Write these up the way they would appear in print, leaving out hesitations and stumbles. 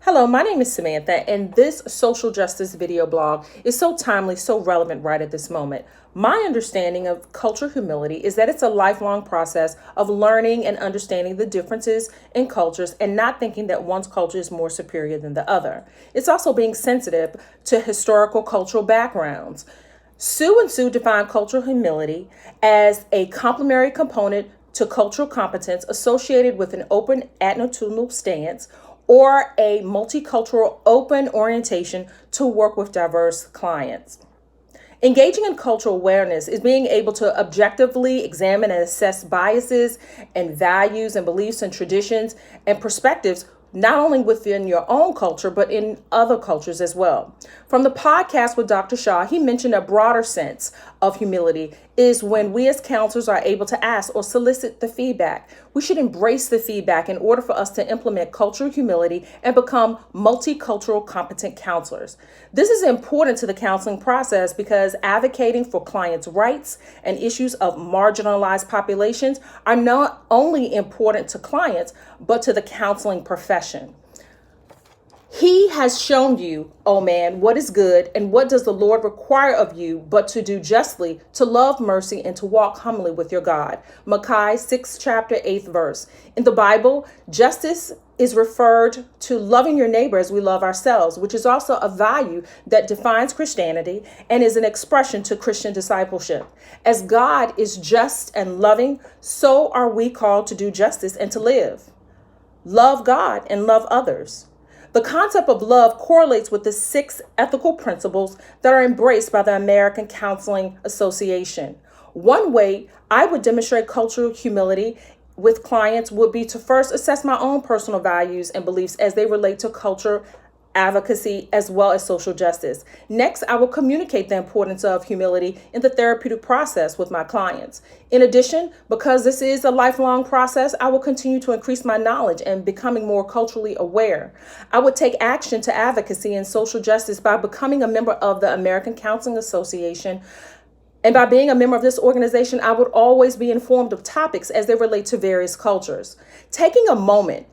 Hello, my name is Samantha, and this social justice video blog is so timely, so relevant right at this moment. My understanding of cultural humility is that it's a lifelong process of learning and understanding the differences in cultures and not thinking that one's culture is more superior than the other. It's also being sensitive to historical cultural backgrounds. Sue and Sue define cultural humility as a complementary component to cultural competence associated with an open attitudinal stance or a multicultural open orientation to work with diverse clients. Engaging in cultural awareness is being able to objectively examine and assess biases and values and beliefs and traditions and perspectives, not only within your own culture, but in other cultures as well. From the podcast with Dr. Shaw, he mentioned a broader sense of humility is when we as counselors are able to ask or solicit the feedback. We should embrace the feedback in order for us to implement cultural humility and become multicultural competent counselors. This is important to the counseling process because advocating for clients' rights and issues of marginalized populations are not only important to clients, but to the counseling profession. He has shown you, oh man, what is good and what does the Lord require of you but to do justly, to love mercy, and to walk humbly with your God. Micah 6 chapter 8th verse. In the Bible, justice is referred to loving your neighbor as we love ourselves, which is also a value that defines Christianity and is an expression to Christian discipleship. As God is just and loving, so are we called to do justice and to live. Love God and love others. The concept of love correlates with the 6 ethical principles that are embraced by the American Counseling Association. One way I would demonstrate cultural humility with clients would be to first assess my own personal values and beliefs as they relate to culture, advocacy, as well as social justice. Next, I will communicate the importance of humility in the therapeutic process with my clients. In addition, because this is a lifelong process, I will continue to increase my knowledge and becoming more culturally aware. I would take action to advocacy and social justice by becoming a member of the American Counseling Association. And by being a member of this organization, I would always be informed of topics as they relate to various cultures. Taking a moment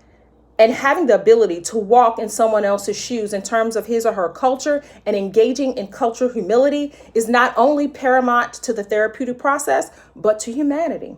and having the ability to walk in someone else's shoes in terms of his or her culture and engaging in cultural humility is not only paramount to the therapeutic process, but to humanity.